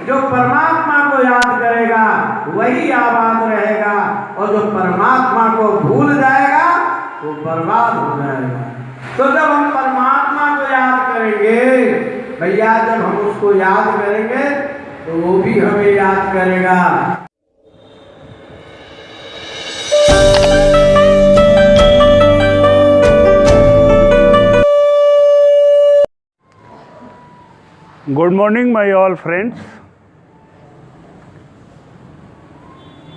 जो परमात्मा को याद करेगा वही आबाद रहेगा, और जो परमात्मा को भूल जाएगा वो बर्बाद हो जाएगा। तो जब हम परमात्मा को याद करेंगे भैया, जब हम उसको याद करेंगे तो वो भी हमें याद करेगा। Good morning my all friends.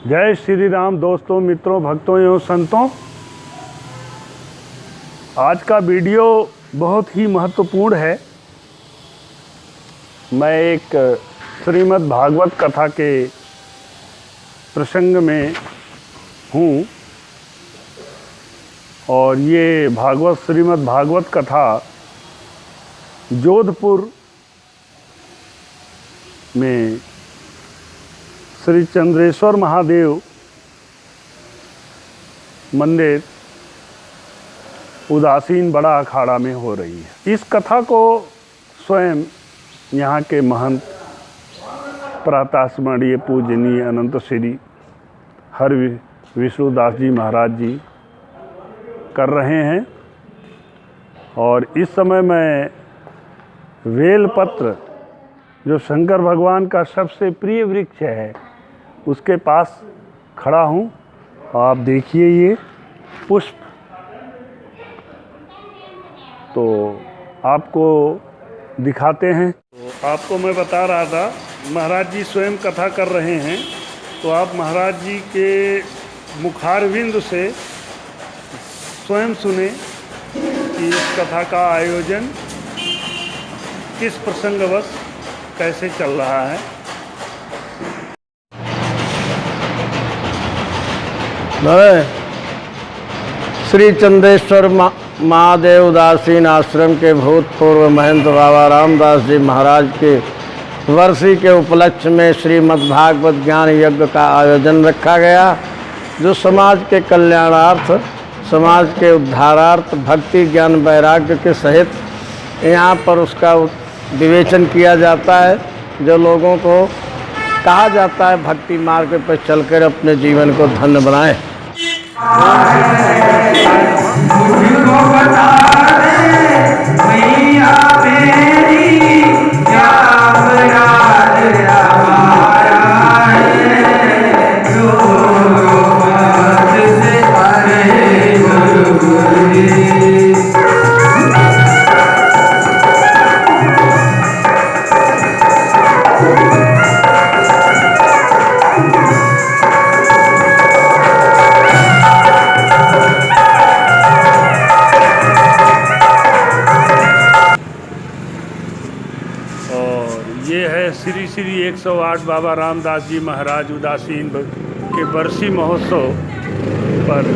जय श्री राम दोस्तों, मित्रों, भक्तों एवं संतों। आज का वीडियो बहुत ही महत्वपूर्ण है। मैं एक श्रीमद् भागवत कथा के प्रसंग में हूँ, और ये श्रीमद् भागवत कथा जोधपुर में श्री चंद्रेश्वर महादेव मंदिर उदासीन बड़ा अखाड़ा में हो रही है। इस कथा को स्वयं यहाँ के महंत प्रातःस्मरणीय पूजनीय अनंत श्री हरि विष्णुदास जी महाराज जी कर रहे हैं, और इस समय मैं बेलपत्र जो शंकर भगवान का सबसे प्रिय वृक्ष है उसके पास खड़ा हूँ। आप देखिए ये पुष्प, तो आपको दिखाते हैं। तो आपको मैं बता रहा था महाराज जी स्वयं कथा कर रहे हैं, तो आप महाराज जी के मुखारविंद से स्वयं सुने कि इस कथा का आयोजन किस प्रसंगवश कैसे चल रहा है। श्री चंद्रेश्वर महादेव उदासीन आश्रम के भूतपूर्व महंत बाबा रामदास जी महाराज के वर्षी के उपलक्ष्य में श्रीमद् भागवत ज्ञान यज्ञ का आयोजन रखा गया, जो समाज के कल्याणार्थ, समाज के उद्धारार्थ भक्ति ज्ञान वैराग्य के सहित यहाँ पर उसका विवेचन किया जाता है। जो लोगों को कहा जाता है भक्ति मार्ग पर चलकर अपने जीवन को धन्य बनाएं। श्री श्री 108 बाबा रामदास जी महाराज उदासीन के बरसी महोत्सव पर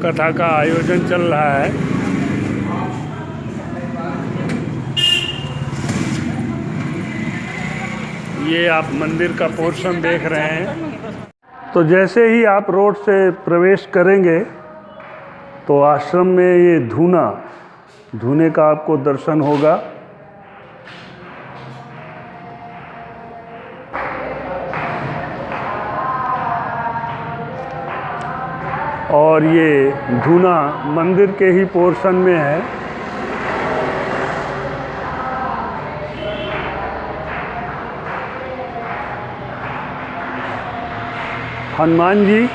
कथा का आयोजन चल रहा है। ये आप मंदिर का पोर्शन देख रहे हैं। तो जैसे ही आप रोड से प्रवेश करेंगे तो आश्रम में ये धूने का आपको दर्शन होगा। और ये धूना मंदिर के ही पोर्शन में है। हनुमान जी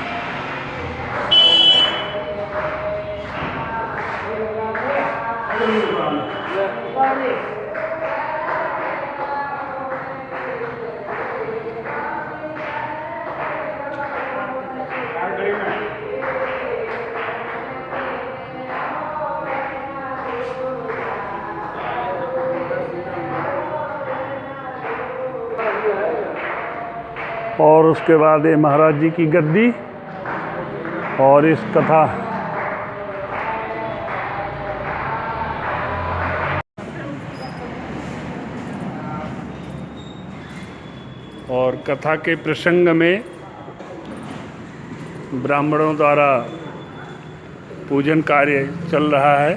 और उसके बाद ये महाराज जी की गद्दी, और इस कथा और कथा के प्रसंग में ब्राह्मणों द्वारा पूजन कार्य चल रहा है।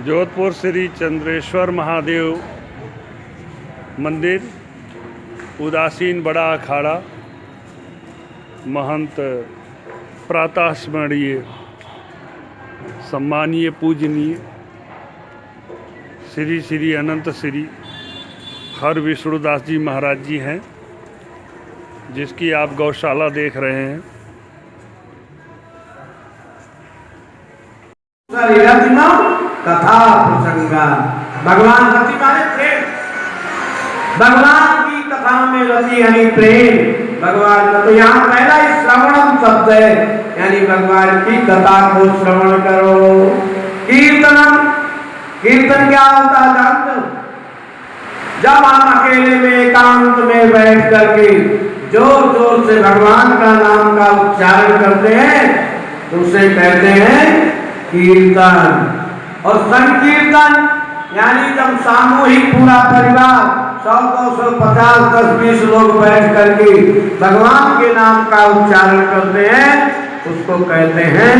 जोधपुर श्री चंद्रेश्वर महादेव मंदिर, उदासीन बड़ा अखाड़ा, महंत प्रातः स्मरणीय सम्मानीय पूजनीय श्री श्री अनंत श्री हर विष्णुदास जी महाराज जी हैं, जिसकी आप गौशाला देख रहे हैं। कथा प्रसंगा, भगवान रति माने प्रेम, भगवान की कथा में रति यानी प्रेम, भगवान का। तो यहाँ पहला ही श्रवणम शब्द है, यानी भगवान की कथा को श्रवण करो। कीर्तनम, कीर्तन क्या होता है जानते हो? जब हम अकेले में एकांत में बैठ करके जोर जोर से भगवान का नाम का उच्चारण करते हैं तो उसे कहते हैं कीर्तन। और संकीर्तन यानी जब सामूहिक पूरा परिवार 100, 200, 50, 10, 20 लोग बैठ करके भगवान के नाम का उच्चारण करते हैं उसको कहते हैं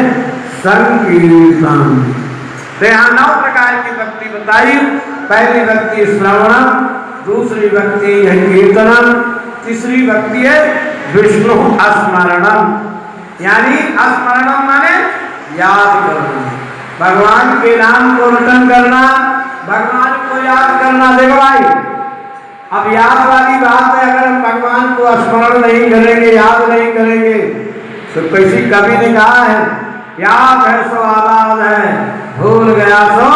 संकीर्तन। तो यहाँ 9 प्रकार की भक्ति बताई। पहली भक्ति श्रवणम, दूसरी भक्ति है कीर्तनम, तीसरी भक्ति है विष्णु स्मरणम, यानी स्मरणम माने याद करना, भगवान के नाम को रटन करना, भगवान को याद करना। देखो भाई, अब याद वाली बात है, अगर हम भगवान को स्मरण नहीं करेंगे, याद नहीं करेंगे तो किसी कवि ने कहा है याद है सो आबाद है, भूल गया सो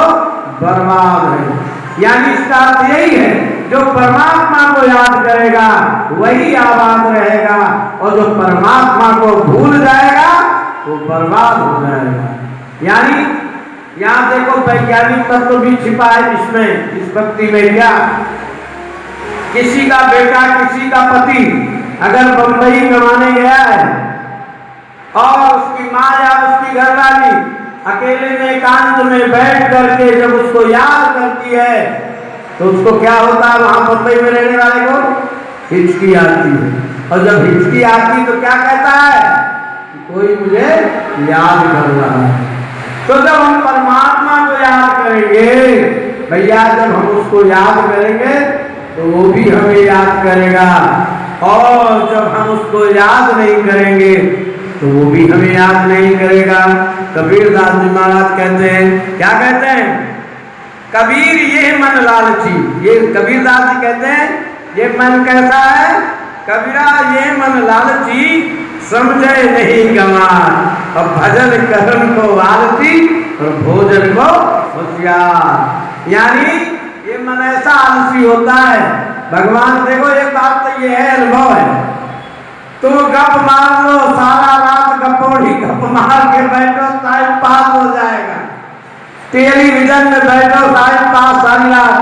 बर्बाद है। यानी इसका अर्थ यही है, जो परमात्मा को याद करेगा वही आबाद रहेगा, और जो परमात्मा को भूल जाएगा वो बर्बाद हो जाएगा। यानी यहाँ देखो वैज्ञानिक तत्व भी छिपा है इसमें, इस भक्ति में। क्या किसी का बेटा, किसी का पति अगर बंबई कमाने गया है और उसकी माँ या उसकी घरवाली अकेले में एकांत में बैठ करके जब उसको याद करती है तो उसको क्या होता है, वहां बंबई में रहने वाले को हिचकी आती है। और जब हिचकी आती तो क्या कहता है कि कोई मुझे याद कर रहा है। तो जब हम परमात्मा को याद करेंगे भैया, जब हम उसको याद करेंगे तो वो भी हमें याद करेगा, और जब हम उसको याद नहीं करेंगे तो वो भी हमें याद नहीं करेगा। कबीरदास जी महाराज कहते हैं, क्या कहते हैं? कबीर ये मन लालची, ये कबीरदास जी कहते हैं ये मन कैसा है? कबीरा ये मन लालची समझे नहीं गंवार, और भजन करन को आलती और भोजन को होशियार। यानी ये मन ऐसा आलसी होता है। भगवान देखो, एक बात तो ये है, अनुभव है, तो गप मार लो सारा रात, गपोड़ी गप मार के बैठो, टाइम पास हो जाएगा। टेलीविजन में बैठो, टाइम पास सारी रात,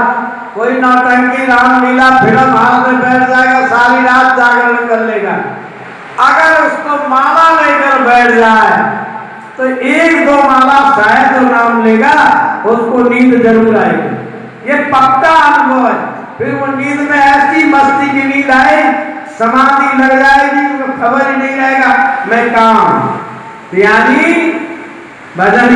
कोई नौटंकी रामलीला फिल्म हाथ में बैठ जाएगा, सारी रात जागरण कर लेगा। अगर उसको माला लेकर बैठ जाए तो 1-2 माला शायद तो नाम लेगा, उसको नींद जरूर आएगी। ये पक्का अनुभव है। फिर वो नींद में ऐसी मस्ती की नींद आए, समाधि लग जाएगी, तो खबर ही नहीं रहेगा मैं काम। यानी भजन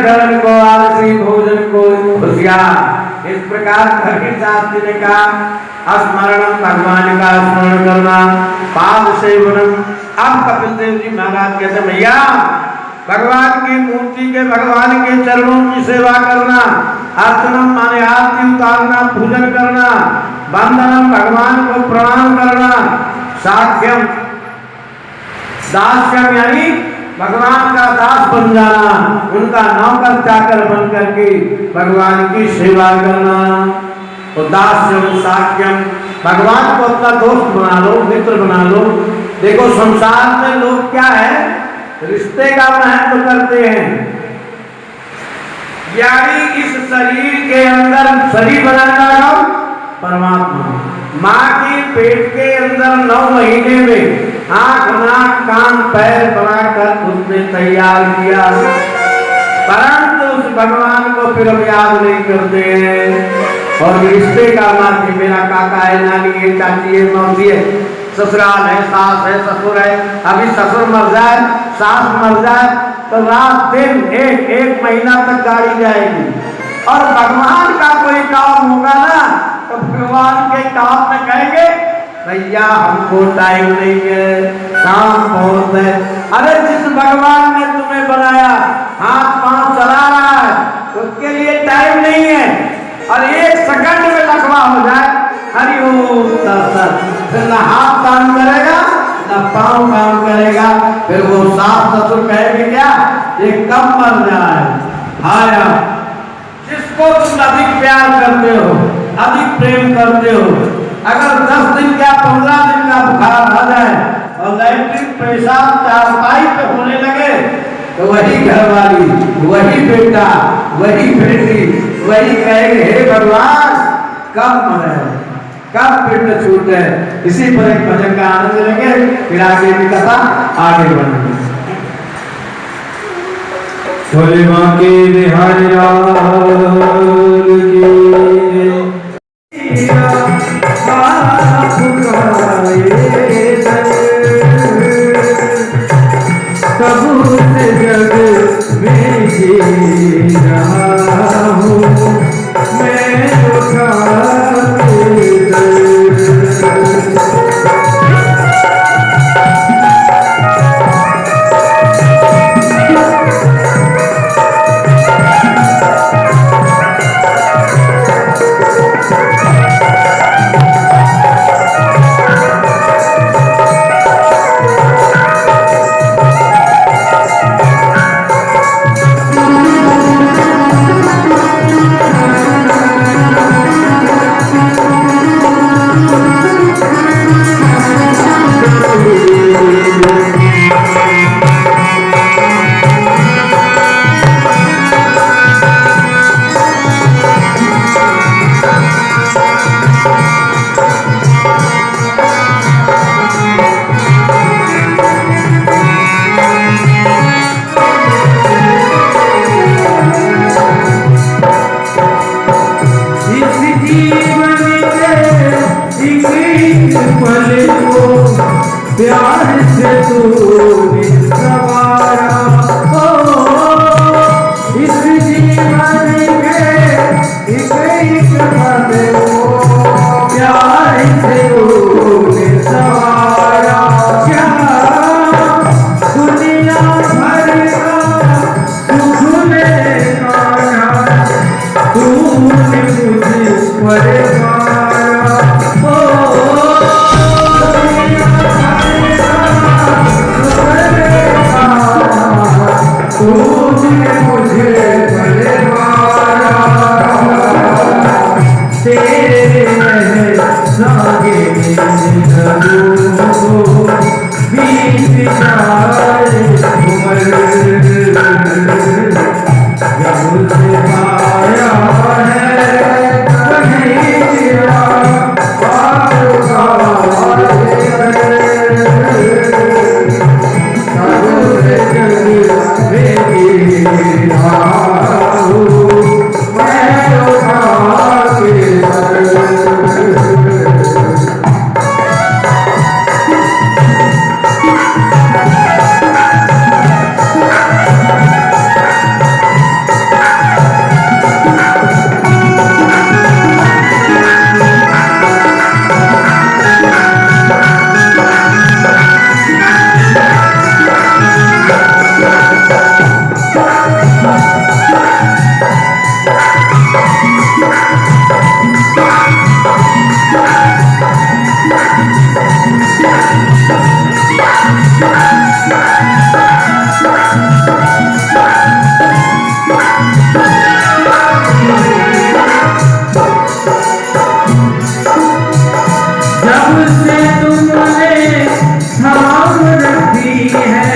करण को आलसी, भोजन को होशियार। इस प्रकार कबीरदास जी ने कहा स्मरणम, भगवान का स्मरण करना, पाद सेवनम। अब कपिल देव जी महाराज कहते भैया, भगवान की मूर्ति के, भगवान के चरणों की सेवा करना, अर्चनम माने आरती उतारना, पूजन करना, वंदनम भगवान को प्रणाम करना, साख्यम दास्यम यानी भगवान का दास बन जाना, उनका नौकर चाकर बन करके भगवान की सेवा करना। तो दास्यम साक्यम, भगवान को अपना दोस्त बना लो, मित्र बना लो। देखो संसार में लोग क्या है, रिश्ते का महत्व करते हैं। यानी इस शरीर के अंदर शरीर बनाना कौन? परमात्मा। माँ के पेट के अंदर 9 महीने में आंख नाक कान पैर बनाकर उसने तैयार किया, परंतु उस भगवान को फिर हम याद नहीं करते हैं। और रिश्ते का नाते मेरा काका है, नानी है, चाची है, मौसी है, ससुराल है, सास है, ससुर है। अभी ससुर मर जाए, सास मर जाए तो रात दिन एक महीना तक गाड़ी जाएगी। और भगवान का कोई काम होगा ना तो भगवान के काम में कहेंगे भैया हमको टाइम नहीं है, काम बहुत है। अरे जिस भगवान ने तुम्हें बनाया, हाथ पांव चला रहा है, उसके लिए टाइम नहीं है। और 1 सेकंड में लकवा हो जाए, हरिओम फिर ना हाथ काम करेगा ना पांव काम करेगा। फिर वो सास ससुर कहेंगे क्या, ये कब मर जाए। हाया जिसको तुम अधिक प्यार करते हो, अधिक प्रेम करते हो, अगर 10 दिन या 15 दिन का बुखार आ जाए और लैट्रिन पेशाब चारपाई पे होने लगे तो वही घरवाली, वही बेटा, वही बेटी, वही कहेंगे हे भगवान कब मरे, कब पिंड छूटे। इसी पर एक भजन का आनंद लेंगे, फिर आगे की कथा आगे बढ़ेगी। बोले माँ के बिहारी लाल की कबूल जग में जी रहा हूँ मैं उठा प्यार से तूने सवारा हो इस जीवन के एक पल को प्यार से तूने सवारा। क्या दुनिया भर का सुख में कान्हा तूने मुझे पर जब से तुमने थाम रखी है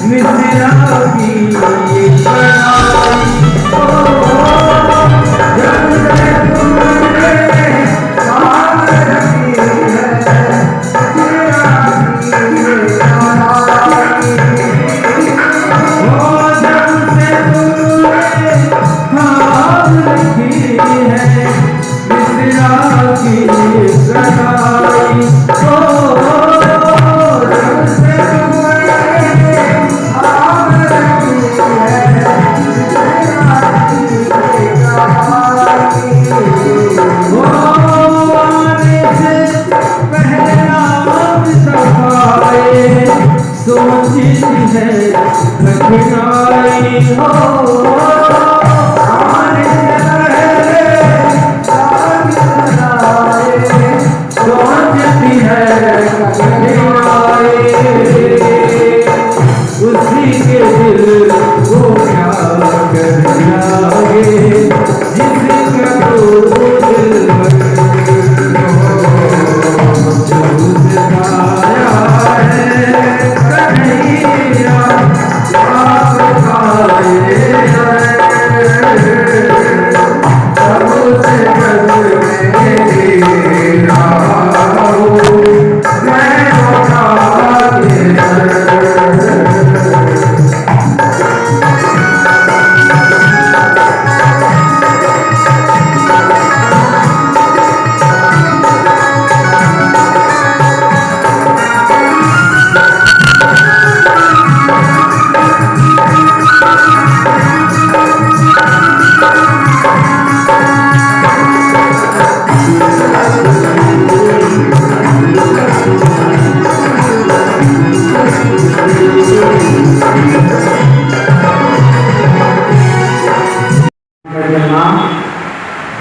मिथिला की ये कलाई, जब से तुमने थाम रखी है मिथिला की ये कलाई, जब से तुमने थाम रखी है मिथिला की ये कलाई, जब से तुमने थाम रखी है मिथिला की ये कलाई, आने से पहला सफाए सोची है कठिनाई हो, आने से पहले सोचती है कठिनाई, उसी के दिल को क्या कर जाए जिसका तो दिल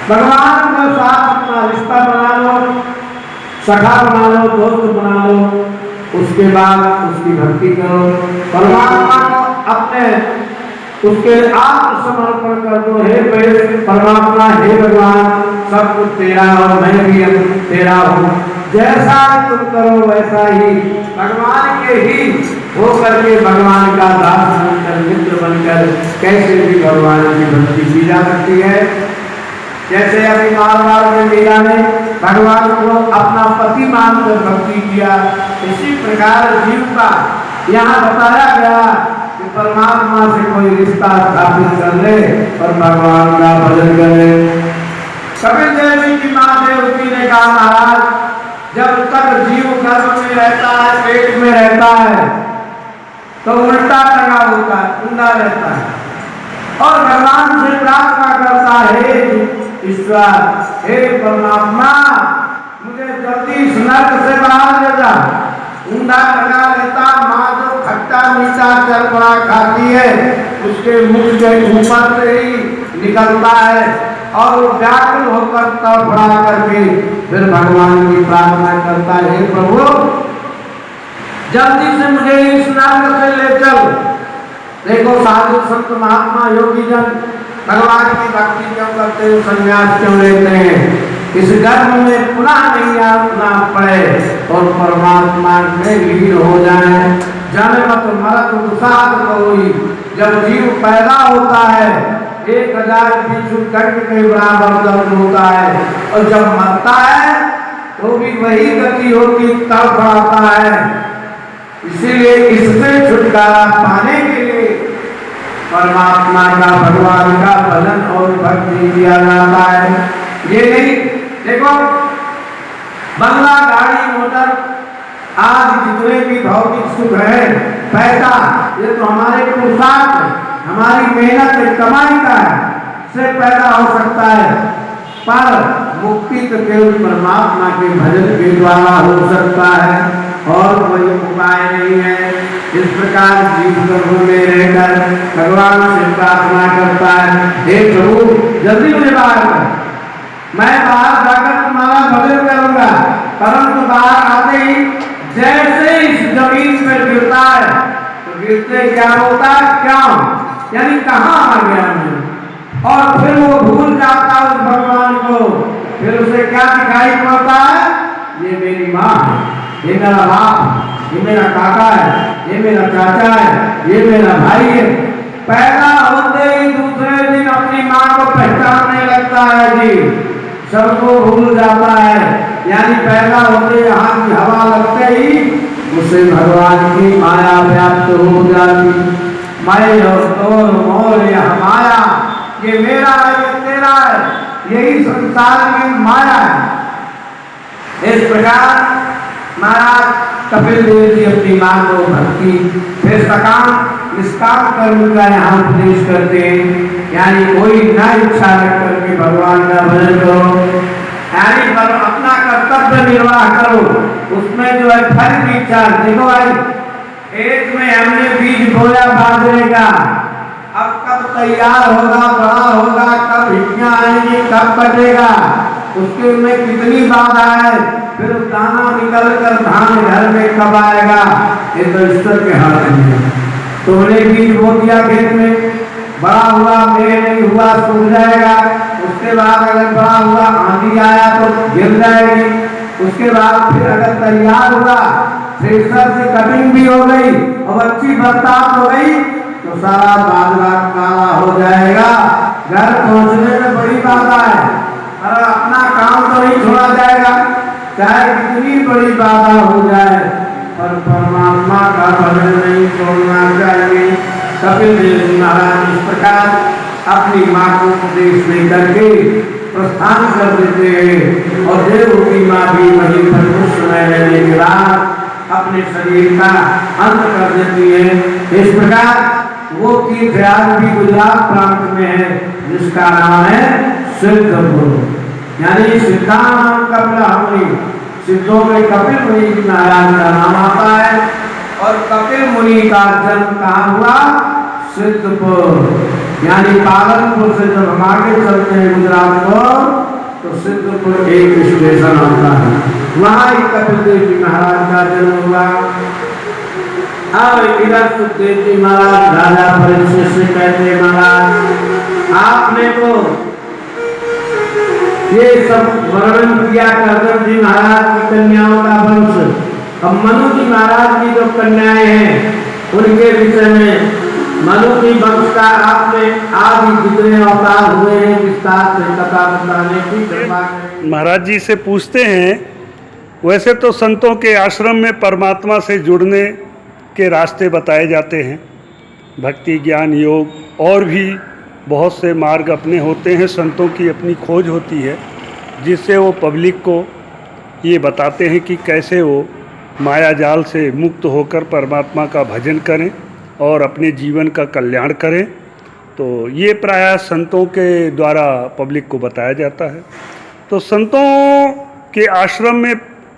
भगवान के साथ अपना रिश्ता बना लो, सखा बना लो, दोस्त बना लो, उसके बाद उसकी भक्ति करो, परमात्मा को अपने उसके आत्मसमर्पण कर दो। हे परमात्मा, हे भगवान, सब कुछ तेरा और मैं भी तेरा हूँ, जैसा तुम करो वैसा ही भगवान के ही हो करके भगवान का दास बनकर, मित्र बनकर कैसे भी भगवान की भक्ति की जा सकती है। जैसे अभी मारवाड़ में मीरा ने भगवान को अपना पति मानकर भक्ति किया, इसी प्रकार जीव का यहाँ बताया गया कि परमात्मा से कोई रिश्ता स्थापित कर ले और भगवान का भजन कर ले। कपिल देवी की माँ देवकी ने कहा, महाराज, जब तक जीव गर्भ में रहता है, पेट में रहता है, तो उल्टा टंगा होता है, ऊंधा रहता है और भगवान से प्रार्थना करता है, ईश्वर, हे परमात्मा, मुझे जल्दी इस नर्क से बाहर ले जा। ऊंधा टंगा रहता, माँ जो खट्टा मीठा चरपड़ा खाती है उसके मुख के ऊपर से ही निकलता है और वो व्याकुल होकर तड़फड़ा करके फिर भगवान की प्रार्थना करता है, हे प्रभु, जल्दी से मुझे इस नर्क से ले चल। देखो साधु संत महात्मा योगी जन भगवान की भक्ति क्यों करते हैं, संन्यास क्यों लेते हैं, इस गर्भ में पुनः नहीं आना पड़े और परमात्मा में लीन हो जाए। जन्मत मरत दुसाध कोई, जब जीव पैदा होता है 1000 बिच्छू कंठ के बराबर दर्द होता है और जब मरता है तो भी वही गति होती, तड़फड़ाता है। इसीलिए इससे छुटकारा पाने के लिए परमात्मा का, भगवान का भजन और भक्ति किया जाता है। ये नहीं, देखो बंगला, गाड़ी, मोटर, आज जितने भी भौतिक सुख है, पैसा, ये तो हमारे पुरुषार्थ, हमारी मेहनत कमाई का है, से पैदा हो सकता है, पर मुक्ति तो केवल परमात्मा के भजन के द्वारा हो सकता है और कोई उपाय नहीं है। इस प्रकार जीव प्रभु में रहकर भगवान से प्रार्थना करता है, हे प्रभु, जल्दी मुझे बाहर कर, मैं बाहर जाकर तुम्हारा भजन करूंगा। परंतु बाहर आते ही जैसे इस जमीन पर गिरता है तो इससे क्या होता है, क्यों, यानी कहाँ आ गया मैं, और फिर वो भूल जाता है उस भगवान को। फिर उसे क्या दिखाई पड़ता है, ये मेरी माँ है, ये मेरा बाप, ये मेरा काका है, ये मेरा चाचा है, ये मेरा भाई है। पैदा होते ही दूसरे दिन अपनी माँ को पहचानने लगता है जी, सबको भूल जाता है। यानी पैदा होते यहाँ की हवा लगते ही उसे भगवान की माया व्याप्त हो जाती। मैं और तोर मोर यह माया, ये मेरा है, ये तेरा है, यही संसार की माया है। इस प्रकार महाराज कपिल देव जी अपनी मां को भक्ति, फिर सकाम निष्काम कर्म का यहाँ उपदेश करते हैं। यानी कोई न इच्छा रख करके भगवान का भजन करो, यानी पर अपना कर्तव्य निर्वाह करो, उसमें जो है फल की इच्छा। देखो भाई, खेत में हमने बीज बोया बाजरे का, अब कब तैयार होगा, बड़ा होगा, कब हिटियां आएंगी, कब कटेगा, उसके में कितनी बाधा है, फिर दाना निकल कर धान घर में कब आएगा, ये तो ईश्वर के हाथ में है। तुमने बीज बो दिया खेत में, बड़ा हुआ, मेघ नहीं हुआ, सूख जाएगा। उसके बाद अगर बड़ा हुआ, आंधी आया तो गिर जाएगी। उसके बाद फिर अगर तैयार हुआ, थ्रेशर से कटिंग भी हो गई और अच्छी बरसात हो गई, तो सारा बाजरा काला हो जाएगा। घर पहुंचने में बड़ी बाधा है, पर अपना काम तो नहीं छोड़ा जाएगा, चाहे कितनी बड़ी बाधा हो जाए, पर परमात्मा का भजन नहीं छोड़ना चाहिए। कपिल देव जी महाराज इस प्रकार अपनी माँ को उपदेश दे करके प्रस्थान कर देते हैं, और देव की माँ भी वहीं पर कुछ समय रहने के बाद अपने शरीर का अंत कर देती है। इस प्रकार वो तीर्थयात्री भी गुजरात प्रांत में है, जिसका नाम है सिद्धपुर, यानी सिद्धा नाम कपिल, सिद्धों में कपिल मुनि महाराज का नाम आता है। और कपिल मुनि का जन्म कहाँ हुआ, सिद्धपुर, यानी पालनपुर से जब हम आगे चलते हैं गुजरात को, तो सिद्धपुर एक स्टेशन आता है, वहाँ ही कपिल देव जी महाराज का जन्म हुआ। अब इधर सुखदेव जी महाराज राजा परीक्षित से कहते, महाराज आपने तो ये सब वर्णन किया करदम जी महाराज की कन्याओं का वंश, अब मनु जी महाराज की जो कन्याएं हैं उनके विषय में, मनु जी वंश का आपने आदि जितने अवतार हुए हैं विस्तार से कथा बताने की कृपा करें। महाराज जी से पूछते हैं, वैसे तो संतों के आश्रम में परमात्मा से जुड़ने के रास्ते बताए जाते हैं, भक्ति, ज्ञान, योग और भी बहुत से मार्ग अपने होते हैं, संतों की अपनी खोज होती है, जिससे वो पब्लिक को ये बताते हैं कि कैसे वो माया जाल से मुक्त होकर परमात्मा का भजन करें और अपने जीवन का कल्याण करें। तो ये प्रायः संतों के द्वारा पब्लिक को बताया जाता है। तो संतों के आश्रम में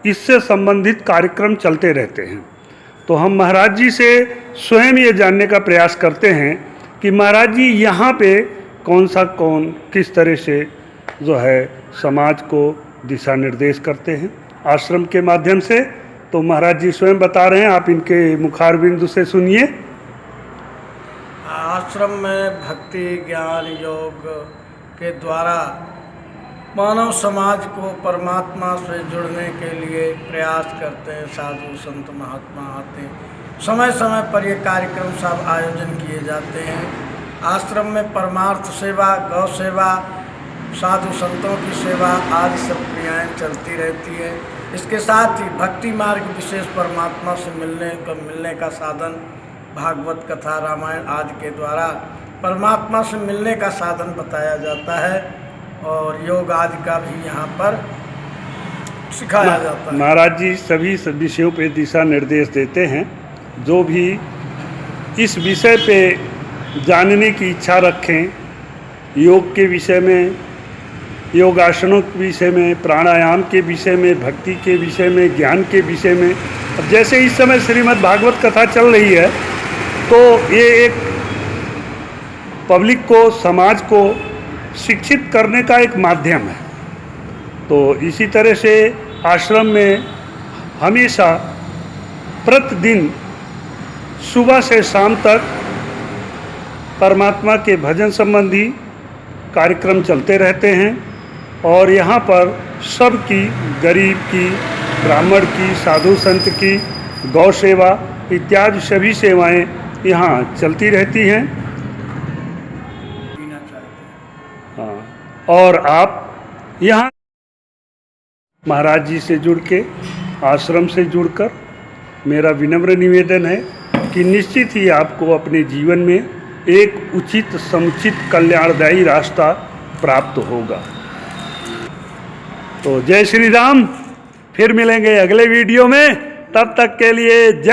इससे संबंधित कार्यक्रम चलते रहते हैं। तो हम महाराज जी से स्वयं ये जानने का प्रयास करते हैं कि महाराज जी यहाँ पे कौन किस तरह से जो है समाज को दिशा निर्देश करते हैं आश्रम के माध्यम से। तो महाराज जी स्वयं बता रहे हैं, आप इनके मुखारबिंदु से सुनिए। आश्रम में भक्ति, ज्ञान, योग के द्वारा मानव समाज को परमात्मा से जुड़ने के लिए प्रयास करते हैं। साधु संत महात्मा आते हैं, समय समय पर ये कार्यक्रम सब आयोजन किए जाते हैं। आश्रम में परमार्थ सेवा, गौ सेवा, साधु संतों की सेवा आदि सब क्रियाएँ चलती रहती है। इसके साथ ही भक्ति मार्ग विशेष परमात्मा से मिलने का साधन भागवत कथा, रामायण आदि के द्वारा परमात्मा से मिलने का साधन बताया जाता है, और योग आदि का भी यहाँ पर सिखाया जाता है। महाराज जी सभी विषयों पे दिशा निर्देश देते हैं। जो भी इस विषय पे जानने की इच्छा रखें, योग के विषय में, योगासनों के विषय में, प्राणायाम के विषय में, भक्ति के विषय में, ज्ञान के विषय में। अब जैसे इस समय श्रीमद् भागवत कथा चल रही है, तो ये एक पब्लिक को, समाज को शिक्षित करने का एक माध्यम है। तो इसी तरह से आश्रम में हमेशा प्रतिदिन सुबह से शाम तक परमात्मा के भजन संबंधी कार्यक्रम चलते रहते हैं और यहाँ पर सबकी, गरीब की, ब्राह्मण की, साधु संत की, गौ सेवा इत्यादि सभी सेवाएं यहाँ चलती रहती हैं। हाँ, और आप यहाँ महाराज जी से जुड़ के, आश्रम से जुड़कर मेरा विनम्र निवेदन है कि निश्चित ही आपको अपने जीवन में एक उचित समुचित कल्याणदायी रास्ता प्राप्त होगा। तो जय श्री राम। फिर मिलेंगे अगले वीडियो में, तब तक के लिए जय।